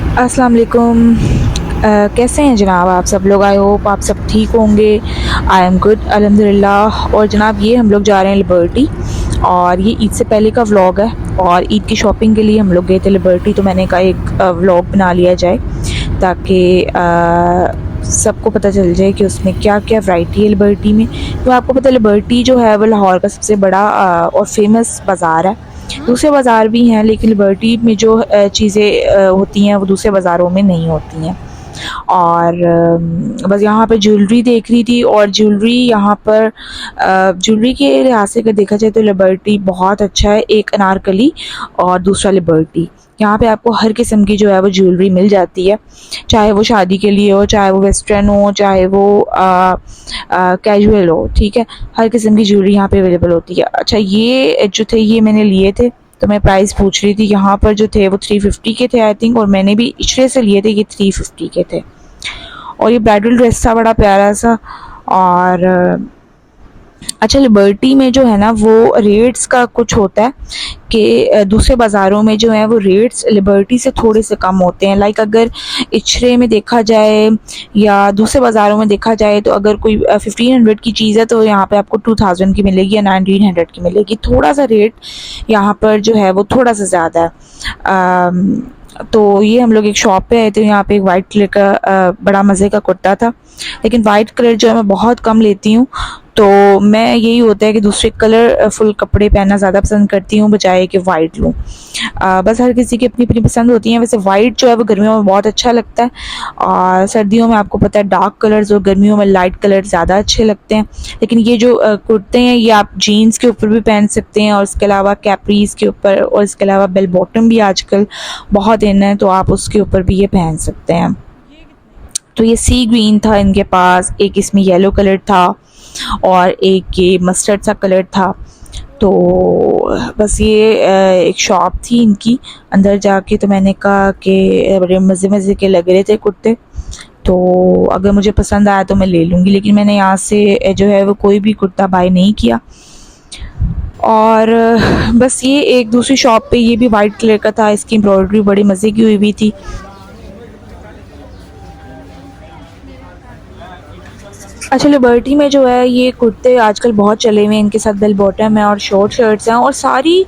अस्सलाम वालेकुम। कैसे हैं जनाब आप सब लोग? आई होप आप सब ठीक होंगे। आई एम गुड अल्हम्दुलिल्लाह। और जनाब ये हम लोग जा रहे हैं लिबर्टी, और ये ईद से पहले का व्लॉग है। और ईद की शॉपिंग के लिए हम लोग गए थे लिबर्टी, तो मैंने कहा एक व्लॉग बना लिया जाए ताकि सबको पता चल जाए कि उसमें क्या क्या वैरायटी है लिबर्टी में। तो आपको पता है लिबर्टी जो है वो लाहौर का सबसे बड़ा और फेमस बाज़ार है। दूसरे बाज़ार भी हैं लेकिन लिबर्टी में जो चीज़ें होती हैं वो दूसरे बाज़ारों में नहीं होती हैं। और बस यहाँ पे ज्वेलरी देख रही थी, और ज्वेलरी यहाँ पर ज्वेलरी के लिहाज से अगर देखा जाए तो लिबर्टी बहुत अच्छा है। एक अनारकली और दूसरा लिबर्टी। यहाँ पे आपको हर किस्म की जो है वो ज्वेलरी मिल जाती है, चाहे वो शादी के लिए हो, चाहे वो वेस्टर्न हो, चाहे वो कैजुअल हो। ठीक है, हर किस्म की ज्वेलरी यहाँ पे अवेलेबल होती है। अच्छा, ये जो थे ये मैंने लिए थे, तो मैं प्राइस पूछ रही थी। यहाँ पर जो थे वो 350 के थे आई थिंक, और मैंने भी इशरे से लिए थे, ये 350 के थे। और ये ब्राइडल ड्रेस था बड़ा प्यारा सा। और अच्छा, लिबर्टी में जो है ना वो रेट्स का कुछ होता है कि दूसरे बाज़ारों में जो है वो रेट्स लिबर्टी से थोड़े से कम होते हैं। लाइक अगर इचरे में देखा जाए या दूसरे बाज़ारों में देखा जाए तो अगर कोई 1500 की चीज़ है तो यहाँ पे आपको 2000 की मिलेगी या 1900 की मिलेगी। थोड़ा सा रेट यहाँ पर जो है वो थोड़ा सा ज़्यादा है। तो ये हम लोग एक शॉप पे आए थे, यहाँ पे एक वाइट कलर का बड़ा मज़े का कुर्ता था, लेकिन वाइट कलर जो है मैं बहुत कम लेती हूँ। तो मैं यही होता है कि दूसरे कलरफुल कपड़े पहनना ज़्यादा पसंद करती हूँ बजाय कि वाइट लूँ। बस हर किसी की अपनी अपनी पसंद होती है। वैसे वाइट जो है वो गर्मियों में बहुत अच्छा लगता है, और सर्दियों में आपको पता है डार्क कलर्स, और गर्मियों में लाइट कलर ज़्यादा अच्छे लगते हैं। लेकिन ये जो कुर्ते हैं ये आप जीन्स के ऊपर भी पहन सकते हैं, और इसके अलावा कैपरीज के ऊपर, और इसके अलावा बेल बॉटम भी आजकल बहुत इन है, तो आप उसके ऊपर भी ये पहन सकते हैं। तो ये सी ग्रीन था इनके पास, एक इसमें येलो कलर था, और एक ये मस्टर्ड सा कलर था। तो बस ये एक शॉप थी इनकी। अंदर जाके तो मैंने कहा कि बड़े मज़े मज़े के लग रहे थे कुर्ते, तो अगर मुझे पसंद आया तो मैं ले लूँगी। लेकिन मैंने यहाँ से जो है वो कोई भी कुर्ता बाय नहीं किया। और बस ये एक दूसरी शॉप पे ये भी वाइट कलर का था, इसकी एम्ब्रॉयडरी बड़ी मज़े की हुई थी। अच्छा, लिबर्टी में जो है ये कुर्ते आजकल बहुत चले हुए हैं, इनके साथ बेल बॉटम है और शॉर्ट शर्ट्स हैं, और सारी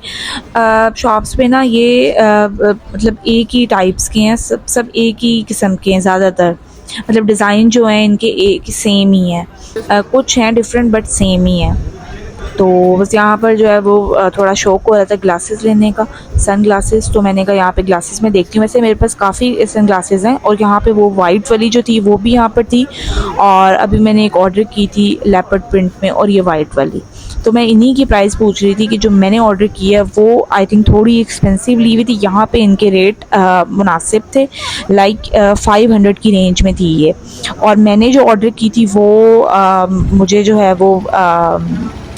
शॉप्स पे ना ये मतलब एक ही टाइप्स के हैं, सब एक ही किस्म के हैं ज़्यादातर। मतलब डिज़ाइन जो है इनके एक सेम ही है। कुछ हैं डिफरेंट बट सेम ही है। तो बस यहाँ पर जो है वो थोड़ा शौक हो रहा था ग्लासेस लेने का, सन ग्लासेस। तो मैंने कहा यहाँ पे ग्लासेस में देखती हूँ। वैसे मेरे पास काफ़ी सन ग्लासेस हैं, और यहाँ पे वो वाइट वाली जो थी वो भी यहाँ पर थी, और अभी मैंने एक ऑर्डर की थी लेपर्ड प्रिंट में, और ये वाइट वाली। तो मैं इन्हीं की प्राइस पूछ रही थी कि जो मैंने ऑर्डर किया है वो आई थिंक थोड़ी एक्सपेंसिव ली हुई थी। यहाँ पे इनके रेट मुनासिब थे, लाइक 500 की रेंज में थी ये। और मैंने जो ऑर्डर की थी वो मुझे जो है वो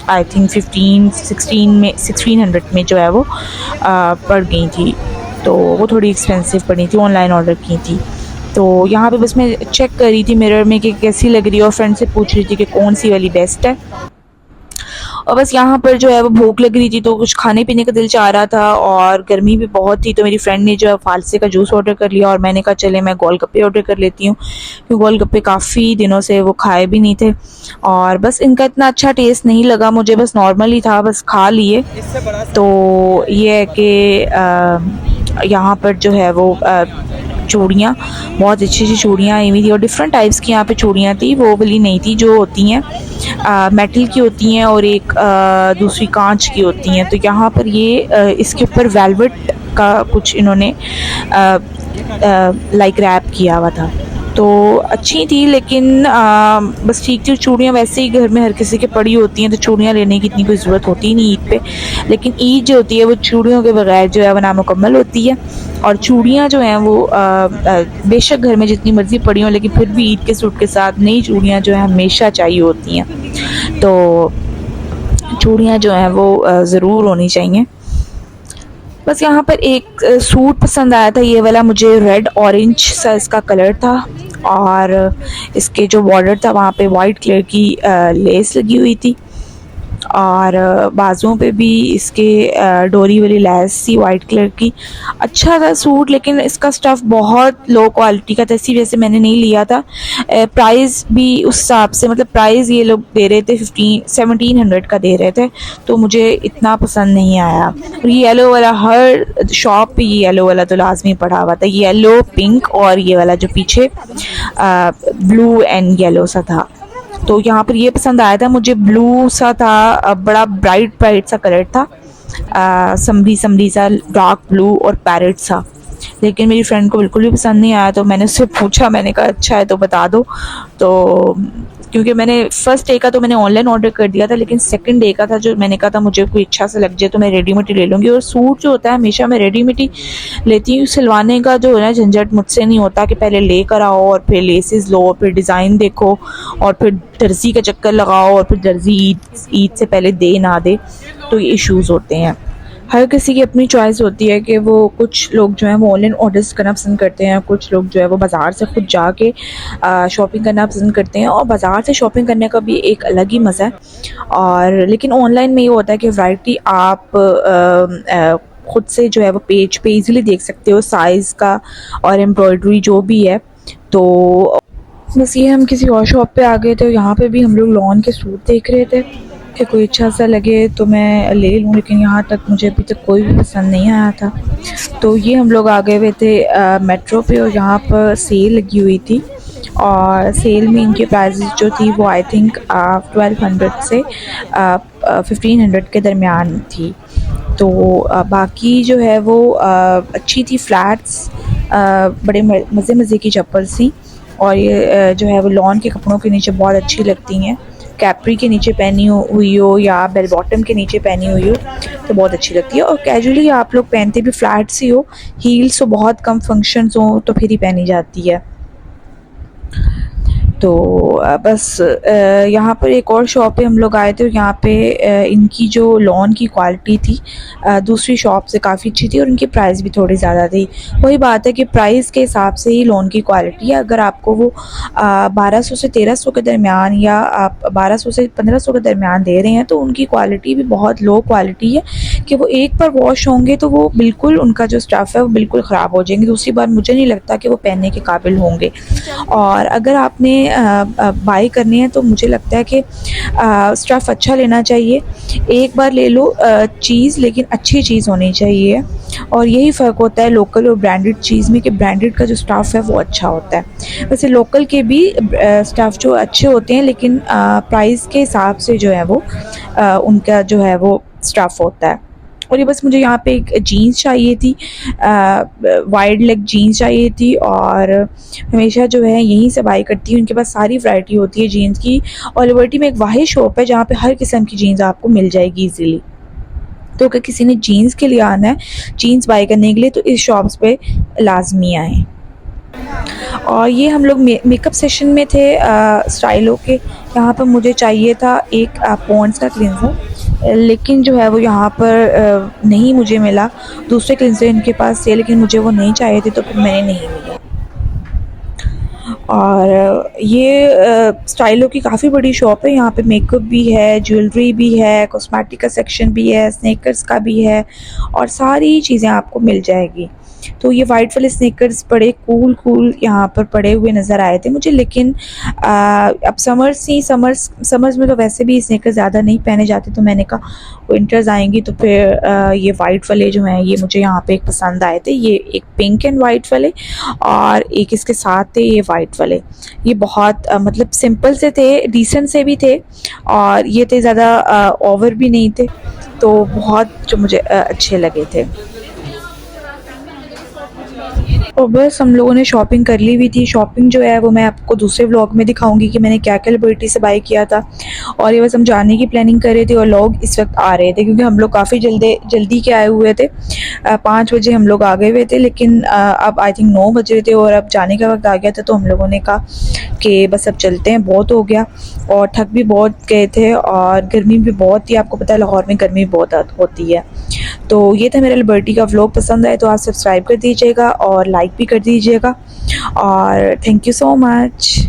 आई थिंक 1600 में जो है वो पड़ गई थी। तो वो थोड़ी एक्सपेंसिव पड़ी थी, ऑनलाइन ऑर्डर की थी। तो यहाँ पे बस मैं चेक कर रही थी मिरर में कि कैसी लग रही है, और फ्रेंड से पूछ रही थी कि कौन सी वाली बेस्ट है। और बस यहाँ पर जो है वो भूख लग रही थी तो कुछ खाने पीने का दिल चाह रहा था, और गर्मी भी बहुत थी। तो मेरी फ्रेंड ने जो है फालसे का जूस ऑर्डर कर लिया, और मैंने कहा चले मैं गोलगप्पे ऑर्डर कर लेती हूँ, क्योंकि गोलगप्पे काफ़ी दिनों से वो खाए भी नहीं थे। और बस इनका इतना अच्छा टेस्ट नहीं लगा मुझे, बस नॉर्मल ही था, बस खा लिए। तो ये है कि यहाँ पर जो है वो चूड़ियाँ, बहुत अच्छी अच्छी चूड़ियाँ आई हुई थी, और डिफरेंट टाइप्स की यहाँ पे चूड़ियाँ थी। वो वाली नहीं थी जो होती हैं मेटल की होती हैं, और एक दूसरी कांच की होती हैं। तो यहाँ पर ये इसके ऊपर वेलवेट का कुछ इन्होंने लाइक रैप किया हुआ था। तो अच्छी थी, लेकिन बस ठीक थी। चूड़ियाँ वैसे ही घर में हर किसी के पड़ी होती हैं, तो चूड़ियाँ लेने की इतनी कोई ज़रूरत होती नहीं ईद पे। लेकिन ईद जो होती है वो चूड़ियों के बगैर जो है वो नामुकम्मल होती है। और चूड़ियाँ जो हैं वो बेशक घर में जितनी मर्ज़ी पड़ी हों, लेकिन फिर भी ईद के सूट के साथ नई चूड़ियाँ जो हैं हमेशा चाहिए होती हैं। तो चूड़ियाँ जो हैं वो ज़रूर होनी चाहिए। बस यहाँ पर एक सूट पसंद आया था, ये वाला मुझे रेड ऑरेंज सा इसका कलर था, और इसके जो बॉर्डर था वहाँ पे वाइट कलर की लेस लगी हुई थी। और बाजुओं पे भी इसके डोरी वाली लैस थी वाइट कलर की। अच्छा था सूट, लेकिन इसका स्टफ़ बहुत लो क्वालिटी का था, इसी वजह से मैंने नहीं लिया था। प्राइस भी उस हिसाब से, मतलब प्राइस ये लोग दे रहे थे 1700 का दे रहे थे, तो मुझे इतना पसंद नहीं आया। और ये येलो वाला, हर शॉप पे ये येलो वाला तो लाजमी पड़ा हुआ था, येलो पिंक और ये वाला जो पीछे ब्लू एंड येलो सा था। तो यहाँ पर ये पसंद आया था मुझे, ब्लू सा था, बड़ा ब्राइट ब्राइट सा कलर था, समरी समरी सा डार्क ब्लू और पैरेट सा। लेकिन मेरी फ्रेंड को बिल्कुल भी पसंद नहीं आया, तो मैंने उससे पूछा, मैंने कहा अच्छा है तो बता दो। तो क्योंकि मैंने फर्स्ट डे का तो मैंने ऑनलाइन ऑर्डर कर दिया था, लेकिन सेकंड डे का था जो मैंने कहा था मुझे कोई अच्छा सा लग जाए तो मैं रेडीमेड ही ले लूँगी। और सूट जो होता है हमेशा मैं रेडीमेड ही लेती हूँ, सिलवाने का जो है ना झंझट मुझसे नहीं होता कि पहले लेकर आओ और फिर लेसेस लो, फिर डिज़ाइन देखो और फिर दर्जी का चक्कर लगाओ और फिर दर्जी ईद से पहले दे ना दे, तो ये इश्यूज़ होते हैं। हर किसी की अपनी चॉइस होती है कि वो, कुछ लोग जो हैं वो ऑनलाइन ऑर्डर्स करना पसंद करते हैं, कुछ लोग जो है वो बाज़ार से खुद जाके शॉपिंग करना पसंद करते हैं, और बाज़ार से शॉपिंग करने का भी एक अलग ही मज़ा है। और लेकिन ऑनलाइन में ये होता है कि वैरायटी आप खुद से जो है वो पेज पे इजीली देख सकते हो, साइज़ का और एम्ब्रॉयडरी जो भी है। तो बस ये हम किसी और शॉप पे आ गए थे, यहाँ पे भी हम लोग लॉन के सूट देख रहे थे कि कोई अच्छा सा लगे तो मैं ले लूँ, लेकिन यहाँ तक मुझे अभी तक कोई भी पसंद नहीं आया था। तो ये हम लोग आ गए हुए थे मेट्रो पे, और यहाँ पर सेल लगी हुई थी, और सेल में इनकी प्राइसेस जो थी वो आई थिंक 1200 से 1500 के दरमियान थी। तो बाकी जो है वो अच्छी थी, फ्लैट्स, बड़े मज़े मज़े की चप्पल्स थी, और ये जो है वो लॉन के कपड़ों के नीचे बहुत अच्छी लगती हैं। कैप्री के नीचे पहनी हुई हो या बेल बॉटम के नीचे पहनी हुई हो तो बहुत अच्छी लगती है, और कैजुअली आप लोग पहनते भी फ्लैट्स ही हो, हील्स हो, बहुत कम फंक्शंस हो तो फिर ही पहनी जाती है। तो बस यहाँ पर एक और शॉप पे हम लोग आए थे, यहाँ पे इनकी जो लॉन की क्वालिटी थी दूसरी शॉप से काफ़ी अच्छी थी, और इनकी प्राइस भी थोड़ी ज़्यादा थी। वही बात है कि प्राइस के हिसाब से ही लॉन की क्वालिटी है। अगर आपको वो 1200 से 1300 के दरमियान, या आप 1200 से 1500 के दरमियान दे रहे हैं, तो उनकी क्वालिटी भी बहुत लो क्वालिटी है कि वो एक बार वॉश होंगे तो वो बिल्कुल, उनका जो स्टफ़ है वो बिल्कुल ख़राब हो जाएंगे, दूसरी बार मुझे नहीं लगता कि वो पहनने के काबिल होंगे। और अगर आपने बाई करनी है तो मुझे लगता है कि स्टफ़ अच्छा लेना चाहिए, एक बार ले लो चीज़, लेकिन अच्छी चीज़ होनी चाहिए। और यही फ़र्क होता है लोकल और ब्रांडेड चीज़ में, कि ब्रांडेड का जो स्टफ़ है वो अच्छा होता है। वैसे लोकल के भी स्टफ़ जो अच्छे होते हैं, लेकिन प्राइस के हिसाब से जो है वो उनका जो है वो स्टफ़ होता है। और ये बस मुझे यहाँ पे एक जीन्स चाहिए थी, वाइड लेग जीन्स चाहिए थी, और हमेशा जो है यहीं से बाई करती हूँ, उनके पास सारी वैरायटी होती है जीन्स की। और लिबर्टी में एक वाहिद शॉप है जहाँ पे हर किस्म की जीन्स आपको मिल जाएगी ईजीली। तो अगर किसी ने जीन्स के लिए आना है, जीन्स बाई करने के लिए, तो इस शॉप्स पे लाजमी आएँ। और ये हम लोग मेकअप सेशन में थे स्टाइलों के। यहाँ पर मुझे चाहिए था एक पॉन्ड्स का क्लिनज़र, लेकिन जो है वो यहाँ पर नहीं मुझे मिला। दूसरे क्लिनज़र इनके पास थे, लेकिन मुझे वो नहीं चाहिए थे, तो फिर मैंने नहीं लिया। और ये स्टाइलों की काफ़ी बड़ी शॉप है, यहाँ पे मेकअप भी है, ज्वेलरी भी है, कॉस्मेटिक का सेक्शन भी है, स्नेकर्स का भी है, और सारी चीज़ें आपको मिल जाएगी। तो ये वाइट वाले स्नीकर्स बड़े कूल यहाँ पर पड़े हुए नज़र आए थे मुझे, लेकिन अब समर्स में तो वैसे भी स्नीकर ज़्यादा नहीं पहने जाते, तो मैंने कहा विंटर्स आएंगी तो फिर ये वाइट वाले जो हैं ये मुझे यहाँ पे एक पसंद आए थे। ये एक पिंक एंड वाइट वाले, और एक इसके साथ थे ये वाइट वाले। ये बहुत मतलब सिंपल से थे, डिसेंट से भी थे, और ये थे ज़्यादा ओवर भी नहीं थे, तो बहुत जो मुझे अच्छे लगे थे। और बस हम लोगों ने शॉपिंग कर ली हुई थी। शॉपिंग जो है वो मैं आपको दूसरे व्लॉग में दिखाऊंगी कि मैंने क्या क्या लिबर्टी से बाई किया था। और ये बस हम जाने की प्लानिंग कर रहे थे, और लोग इस वक्त आ रहे थे क्योंकि हम लोग काफ़ी जल्दी के आए हुए थे। 5 बजे हम लोग आ गए हुए थे, लेकिन अब आई थिंक 9 बज रहे थे और अब जाने का वक्त आ गया था। तो हम लोगों ने कहा कि बस अब चलते हैं, बहुत हो गया, और थक भी बहुत गए थे, और गर्मी भी बहुत थी। आपको पता है लाहौर में गर्मी बहुत होती है। तो ये था मेरा लिबर्टी का व्लॉग। पसंद आए तो आप सब्सक्राइब कर दीजिएगा और लाइक भी कर दीजिएगा, और थैंक यू सो मच।